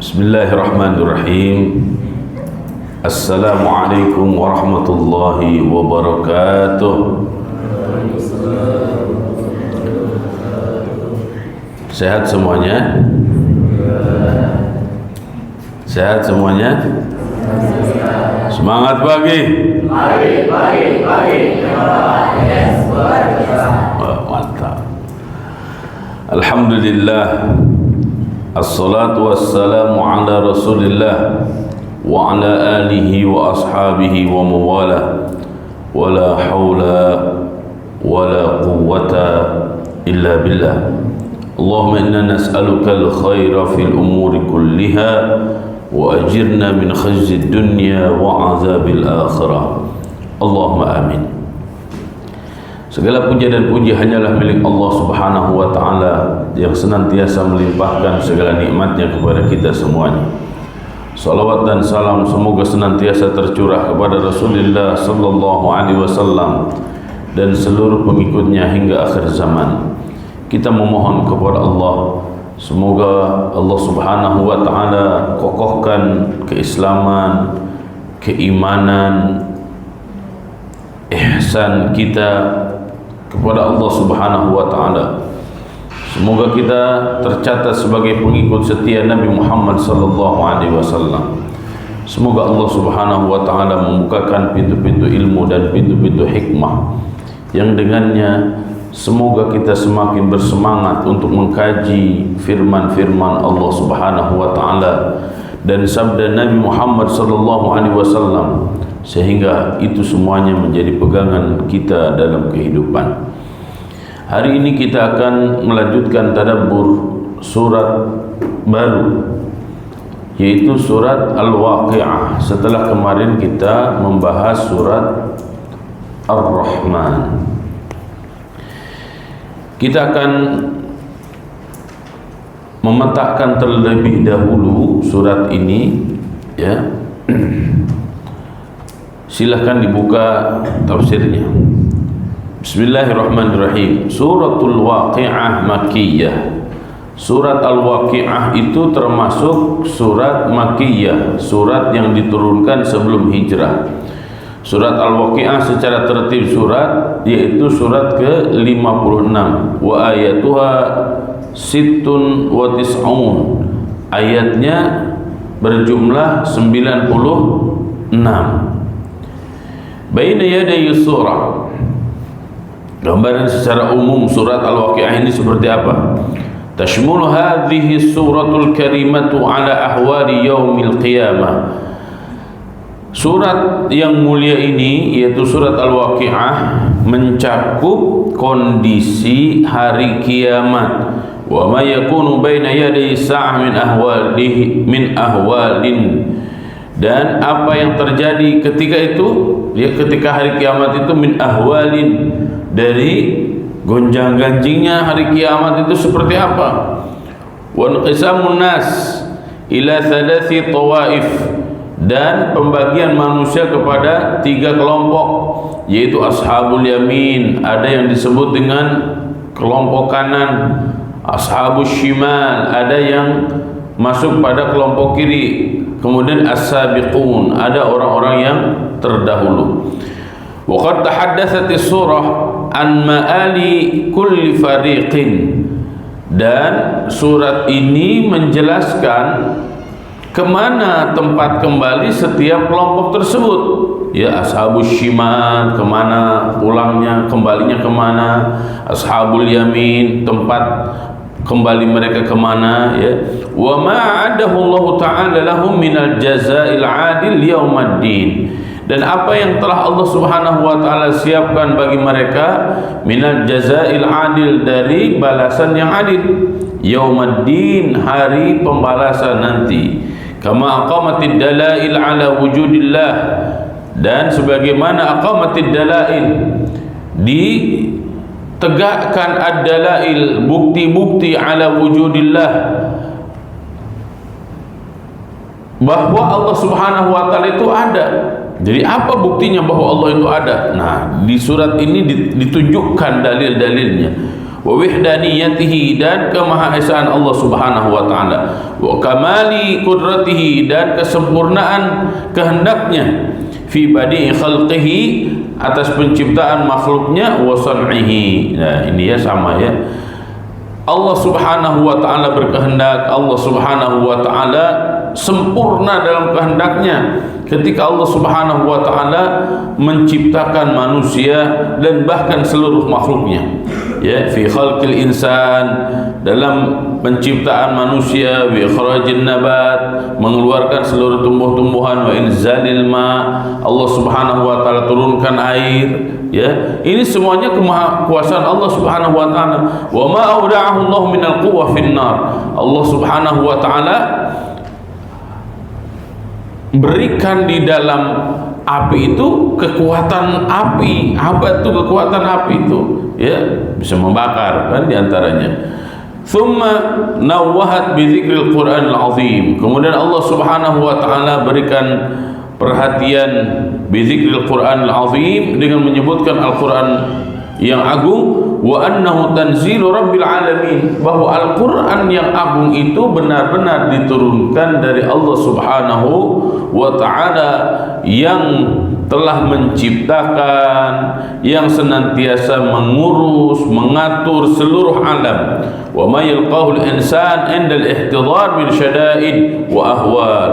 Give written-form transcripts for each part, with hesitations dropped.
Bismillahirrahmanirrahim. Assalamualaikum warahmatullahi wabarakatuh. Sehat semuanya? Sehat semuanya? Semangat pagi. Pagi. Mantap. Alhamdulillah. Assalatu wassalamu ala Rasulillah wa ala alihi wa ashabihi wa mawala wa la hawla wa la quwwata illa billah. Allahumma inna nas'aluka al-khaira fil umuri kulliha wa ajirna min khizyi dunya wa azabil akhirah. Allahumma amin. Segala puja dan puji hanyalah milik Allah Subhanahu wa ta'ala yang senantiasa melimpahkan segala nikmatnya kepada kita semuanya. Salawat dan salam semoga senantiasa tercurah kepada Rasulullah sallallahu alaihi wasallam dan seluruh pengikutnya hingga akhir zaman. Kita memohon kepada Allah, semoga Allah Subhanahu wa ta'ala kokohkan keislaman, keimanan, ihsan kita kepada Allah Subhanahu wa ta'ala. Semoga kita tercatat sebagai pengikut setia Nabi Muhammad sallallahu alaihi wasallam. Semoga Allah Subhanahu wa ta'ala membukakan pintu-pintu ilmu dan pintu-pintu hikmah yang dengannya semoga kita semakin bersemangat untuk mengkaji firman-firman Allah Subhanahu wa ta'ala dan sabda Nabi Muhammad sallallahu alaihi wasallam, sehingga itu semuanya menjadi pegangan kita dalam kehidupan. Hari ini kita akan melanjutkan tadabbur surat baru, yaitu surat Al-Waqi'ah, setelah kemarin kita membahas surat Ar-Rahman. Kita akan memetakan terlebih dahulu surat ini, ya. Silahkan dibuka tafsirnya. Bismillahirrahmanirrahim. Suratul Waqi'ah Makkiyah. Surat Al-Waqi'ah itu termasuk surat Makkiyah, surat yang diturunkan sebelum hijrah. Surat Al-Waqi'ah secara tertib surat yaitu surat ke-56. Wa ayatuha sittun wa tis'un. Ayatnya berjumlah 96. Baina yaday surah. Gambaran secara umum surat Al-Waqi'ah ini seperti apa? Tashmul hadhihi suratul karimatu ala ahwali yaumil qiyamah. Surat yang mulia ini yaitu surat Al-Waqi'ah mencakup kondisi hari kiamat. Wa ma yakunu baina yaday sa'ah min ahwalin. Dan apa yang terjadi ketika itu, ya, ketika hari kiamat itu min ahwalin, dari gonjang-ganjingnya hari kiamat itu seperti apa. Wa inqisamun nas ila thalathi tawaif, dan pembagian manusia kepada 3 kelompok, yaitu ashabul yamin, ada yang disebut dengan kelompok kanan, ashabus shimal, ada yang masuk pada kelompok kiri, kemudian as-sabiqun, ada orang-orang yang terdahulu. Wa qad tahaddatsatis surah an ma'ali kulli fariqin, dan surat ini menjelaskan kemana tempat kembali setiap kelompok tersebut. Ya, ashabus shimal, kemana pulangnya, kembalinya kemana. Ashabul yamin, tempat kembali mereka kemana, ya. Wa ma'adahu Allah Ta'ala lahum minal jazail adil yaumaddin, dan apa yang telah Allah Subhanahu wa ta'ala siapkan bagi mereka minal jazail adil, dari balasan yang adil, yaumaddin, hari pembalasan nanti. Kama aqamatid dalail ala wujudillah, dan sebagaimana aqamatid dalail, ditegakkan ad-dalail, bukti-bukti ala wujudillah, bahwa Allah Subhanahu wa ta'ala itu ada. Jadi apa buktinya bahwa Allah itu ada? Nah, di surat ini ditunjukkan dalil-dalilnya. wa wahdaniyatihi, dan kemahaesaan Allah Subhanahu wa taala, wa kamali qudratihi, dan kesempurnaan kehendaknya, fi badi'i khalqihi, atas penciptaan makhluknya, wa san'ihi. Nah, ini ya sama ya. Allah Subhanahu wa taala berkehendak, Allah Subhanahu wa taala sempurna dalam kehendaknya ketika Allah Subhanahu wa taala menciptakan manusia dan bahkan seluruh makhluknya. Ya, fi khalqil insan, dalam penciptaan manusia, wa ikhrajin nabat, mengeluarkan seluruh tumbuh-tumbuhan, wa inzalil ma, Allah Subhanahu wa taala turunkan air. Ya, ini semuanya kemahakuasaan Allah Subhanahu wa taala. Wa ma auda'ahu Allah minal quwwa fin-nar, Allah Subhanahu wa taala berikan di dalam api itu kekuatan api. Apa itu kekuatan api itu? Ya, bisa membakar kan diantaranya. Thumma nawwahat bi dzikril Qur'anil azim, kemudian Allah Subhanahu wa taala berikan perhatian bi dzikril Qur'anil azim dengan menyebutkan Al-Qur'an yang agung, wa annahu tanzilu rabbil alamin, bahwa Al-Qur'an yang agung itu benar-benar diturunkan dari Allah Subhanahu wa taala yang telah menciptakan, yang senantiasa mengurus, mengatur seluruh alam. Wa ma yalqahu al-insan 'inda al-ihtidar min syada'id wa ahwal,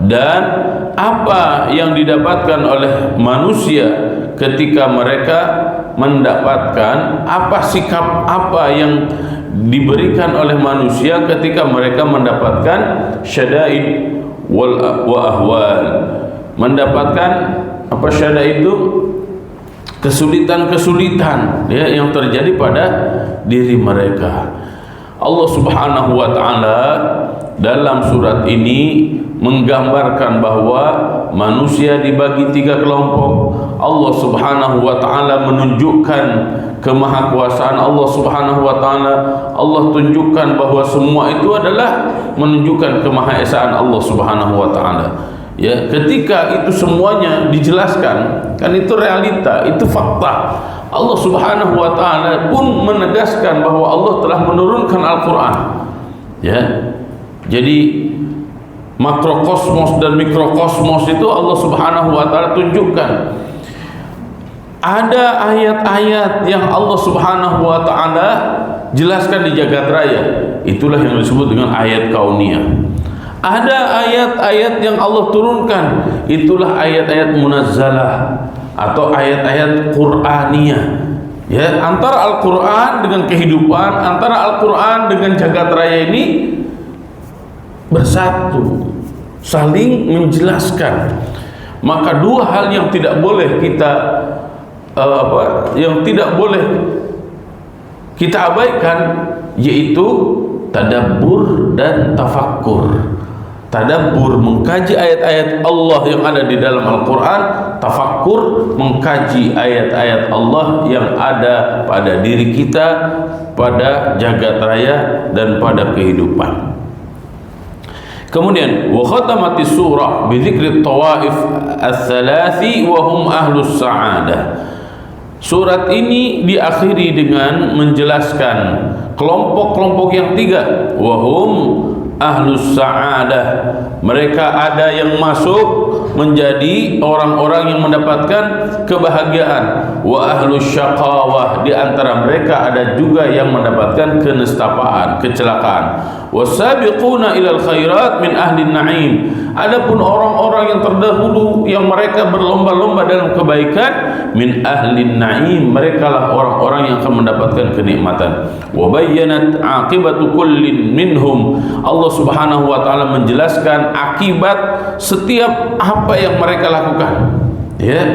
dan apa yang didapatkan oleh manusia ketika mereka mendapatkan, apa sikap apa yang diberikan oleh manusia ketika mereka mendapatkan syada'id wa ahwal, mendapatkan apa syada'id itu, kesulitan-kesulitan ya yang terjadi pada diri mereka. Allah Subhanahu wa taala dalam surat ini menggambarkan bahwa manusia dibagi 3 kelompok. Allah Subhanahu wa taala menunjukkan kemahakuasaan Allah Subhanahu wa taala. Allah tunjukkan bahwa semua itu adalah menunjukkan kemahaesaan Allah Subhanahu wa taala. Ya, ketika itu semuanya dijelaskan, kan itu realita, itu fakta. Allah Subhanahu wa taala pun menegaskan bahwa Allah telah menurunkan Al-Qur'an. Ya. Jadi makrokosmos dan mikrokosmos itu Allah Subhanahu wa taala tunjukkan. Ada ayat-ayat yang Allah Subhanahu wa taala jelaskan di jagat raya. Itulah yang disebut dengan ayat kauniyah. Ada ayat-ayat yang Allah turunkan, itulah ayat-ayat munazzalah atau ayat-ayat Qur'aniyah. Ya, antara Al-Qur'an dengan kehidupan, antara Al-Qur'an dengan jagat raya ini bersatu, saling menjelaskan. Maka dua hal yang tidak boleh kita yang tidak boleh kita abaikan, yaitu tadabbur dan tafakkur. Tadabbur, mengkaji ayat-ayat Allah yang ada di dalam Al-Quran. Tafakkur, mengkaji ayat-ayat Allah yang ada pada diri kita, pada jagat raya dan pada kehidupan. Kemudian wa khatamatis surah bi dzikri tawaif ats-tsalathi wa hum ahlus sa'adah. Surat ini diakhiri dengan menjelaskan kelompok-kelompok yang 3. Wa hum ahlus sa'adah, mereka ada yang masuk menjadi orang-orang yang mendapatkan kebahagiaan. Wa ahlus syaqawah, di antara mereka ada juga yang mendapatkan kenestapaan, kecelakaan. Wasabiquna ilal khairat min ahli na'im, adapun orang-orang yang terdahulu yang mereka berlomba-lomba dalam kebaikan, min ahli na'im, mereka lah orang-orang yang akan mendapatkan kenikmatan. Wa bayyanat aqibatu kullin minhum, Allah Subhanahu wa taala menjelaskan akibat setiap apa yang mereka lakukan. Ya,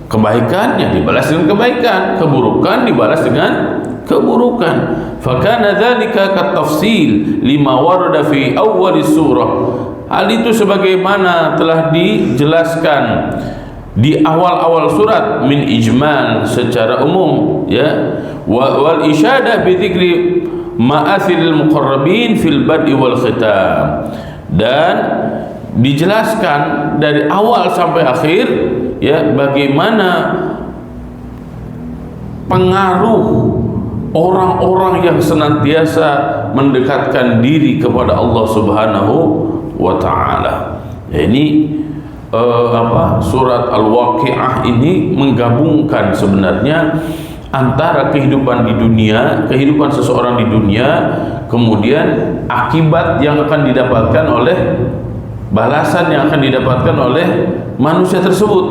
kebaikannya dibalas dengan kebaikan, keburukan dibalas dengan keburukan. Fakana dzalika katafsil lima warada fi awwal surah. Hal itu sebagaimana telah dijelaskan di awal-awal surat, min ijmal, secara umum, ya, wal isyadah bi dzikri ma'athil muqarrabin fil bad'i wal khitam, dan dijelaskan dari awal sampai akhir, ya, bagaimana pengaruh orang-orang yang senantiasa mendekatkan diri kepada Allah Subhanahu wa taala. Ya, ini surat Al-Waqiah ini menggabungkan sebenarnya antara kehidupan di dunia, kehidupan seseorang di dunia, kemudian akibat yang akan didapatkan oleh balasan yang akan didapatkan oleh manusia tersebut.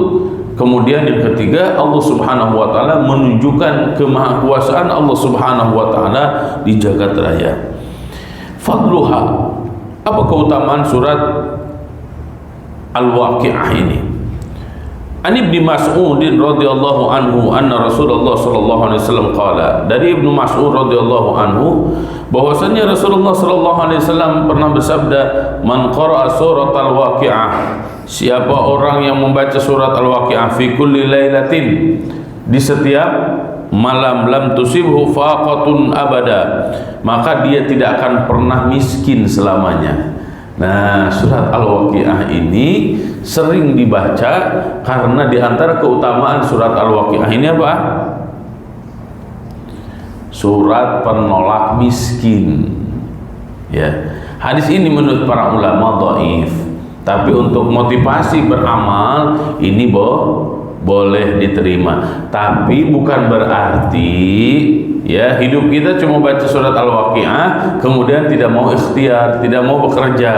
Kemudian yang ketiga, Allah Subhanahu wa taala menunjukkan kemahakuasaan Allah Subhanahu wa taala di jagat raya. Fadluha, apa keutamaan surat Al-Waqiah ini? An Ibnu Mas'ud radhiyallahu anhu anna Rasulullah sallallahu alaihi wasallam qala, dari Ibnu Mas'ud radhiyallahu anhu bahwasanya Rasulullah sallallahu alaihi wasallam pernah bersabda, man qara'a surat Al-Waqiah, siapa orang yang membaca surat Al-Waqiah fi kulli lailatin, di setiap malam, lam tusibhu faqatun abada, maka dia tidak akan pernah miskin selamanya. Nah, surat Al-Waqiah ini sering dibaca karena di antara keutamaan surat Al-Waqiah ini apa? Surat penolak miskin. Ya. Hadis ini menurut para ulama dhaif, tapi untuk motivasi beramal ini boleh diterima. Tapi bukan berarti ya hidup kita cuma baca surat Al-Waqiah kemudian tidak mau ikhtiar, tidak mau bekerja.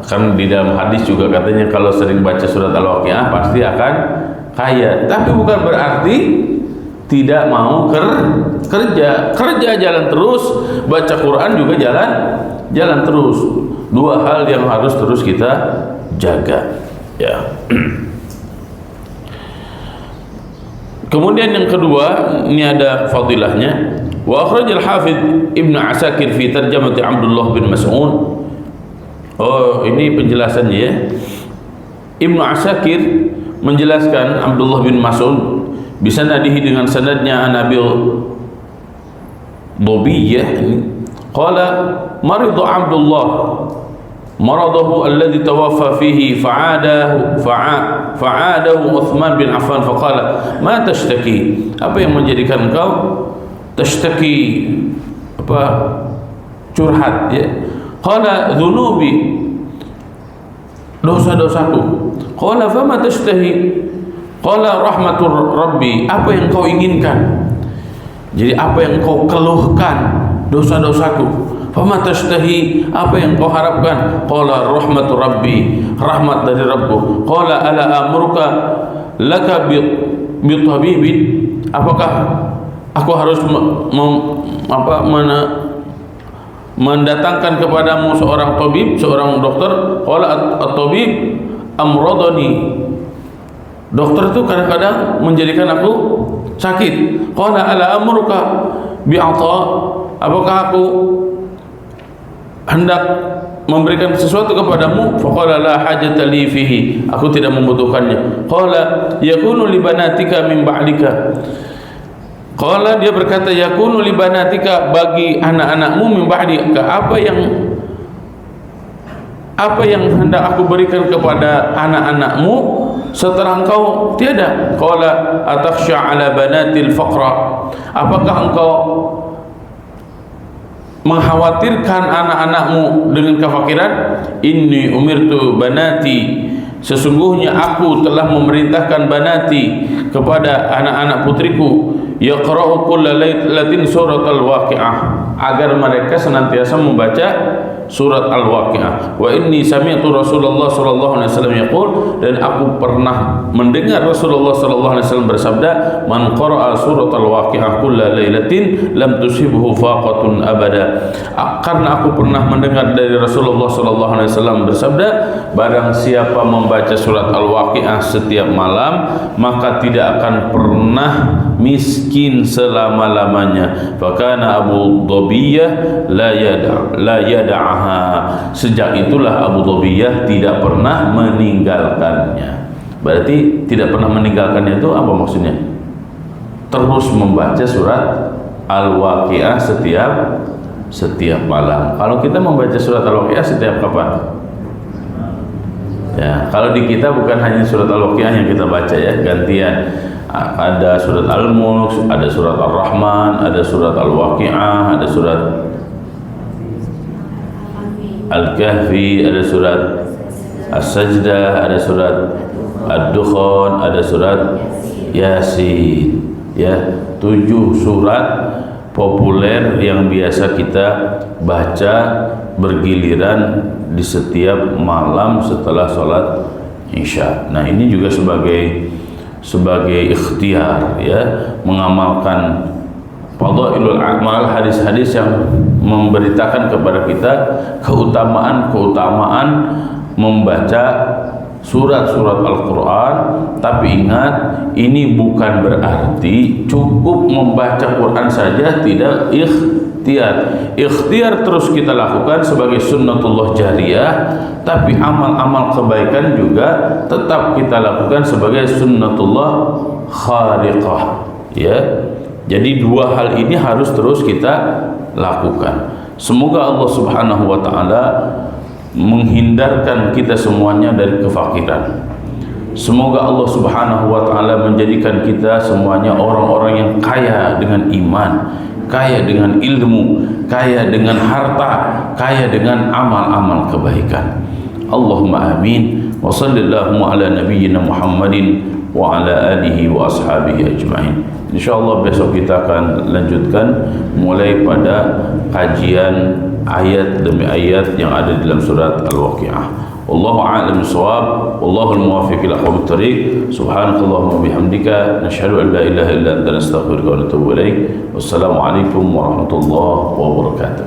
Kan di dalam hadis juga katanya kalau sering baca surat Al-Waqiah pasti akan kaya. Tapi bukan berarti tidak mau kerja jalan terus, baca Quran juga jalan terus. Dua hal yang harus terus kita jaga, ya. Kemudian yang kedua, ini ada fadilahnya. Wa akhrajal Hafidz Ibnu Asakir fi tarjamati Abdullah bin Mas'ud. Oh, ini penjelasannya ya. Ibnu Asakir menjelaskan Abdullah bin Mas'ud bisanadihi dengan sanadnya an Abi Dhabiyyah, qala marida Abdullah maradahu alladhi tawaffa fihi fa'adahu Uthman bin Affan faqala ma tashtaki, apa yang menjadikan engkau tashtaki, apa curhat ya? Qala dhunubi, dosa-dosaku. Qala fama tashtahi, qala rahmatur rabbi, apa yang kau inginkan? Jadi apa yang kau keluhkan? Dosa-dosaku. Fama tashtahi, apa yang kau harapkan? Qala rahmatur rabbi, rahmat dari Rabbku. Qala ala amruka laka bi tabibin, apakah aku harus mendatangkan kepadamu seorang tabib, seorang dokter? Qala at-tabib amradani, dokter itu kadang-kadang menjadikan aku sakit. Qala ala amruka bi'ata, apakah aku hendak memberikan sesuatu kepadamu? Faqala la hajata li fihi, aku tidak membutuhkannya. Qala yakunu li banatika min ba'dika, qala dia berkata yakunu li banatika, bagi anak-anakmu, min ba'dika, apa yang hendak aku berikan kepada anak-anakmu setelah engkau tiada. Qala atakhsha ala banatil faqra, apakah engkau mengkhawatirkan anak-anakmu dengan kefakiran? Inni umirtu banati, sesungguhnya aku telah memerintahkan banati kepada anak-anak putriku, yaqra'u kulla lailatin surat Al-Waqiah, agar mereka senantiasa membaca surat Al-Waqiah. Wa inni sami'tu Rasulullah sallallahu alaihi wasallam yaqul, dan aku pernah mendengar Rasulullah sallallahu alaihi wasallam bersabda, man qara'a surat Al-Waqiah kulla lailatin lam tusibhu faqatun abada. Karena aku pernah mendengar dari Rasulullah sallallahu alaihi wasallam bersabda, barang siapa membaca surat Al-Waqiah setiap malam, maka tidak akan pernah miskin selama-lamanya. Fakana Abu Dhabiyyah la yada'aha, sejak itulah Abu Dhabiyyah tidak pernah meninggalkannya. Berarti tidak pernah meninggalkannya itu apa maksudnya? Terus membaca surat Al-Waqiah setiap malam. Kalau kita membaca surat Al-Waqiah setiap kapan? Ya, kalau di kita bukan hanya surat Al-Waqiah yang kita baca ya, gantian. Ada surat Al-Mulk, ada surat Ar-Rahman, ada surat Al-Waqi'ah, ada surat Al-Kahfi, ada surat As-Sajdah, ada surat Ad-Dukhan, ada surat Yasin. Ya, 7 surat populer yang biasa kita baca bergiliran di setiap malam setelah sholat Isya. Nah, ini juga sebagai ikhtiar, ya, mengamalkan fadhailul a'mal, hadis-hadis yang memberitakan kepada kita keutamaan membaca surat-surat Al-Quran. Tapi ingat, ini bukan berarti cukup membaca Quran saja, tidak ikhtiar terus kita lakukan sebagai sunnatullah jariyah, tapi amal-amal kebaikan juga tetap kita lakukan sebagai sunnatullah khariqah, ya. Jadi 2 hal ini harus terus kita lakukan. Semoga Allah Subhanahu wa taala menghindarkan kita semuanya dari kefakiran. Semoga Allah Subhanahu wa taala menjadikan kita semuanya orang-orang yang kaya dengan iman, kaya dengan ilmu, kaya dengan harta, kaya dengan amal-amal kebaikan. Allahumma amin. Wa sallallahu ala nabiyyina Muhammadin wa ala alihi wa ashabihi ajma'in. InsyaAllah besok kita akan lanjutkan mulai pada kajian ayat demi ayat yang ada dalam surat Al-Waqi'ah. Wallahu a'lam bishawab, wallahu al-muwaffiq ila aqwamit thariq. Subhanakallahumma bihamdika, nashhadu an la ilaha illa anta, nastaghfiruka wa natubu ilaik. Wassalamu alaikum warahmatullahi wabarakatuh.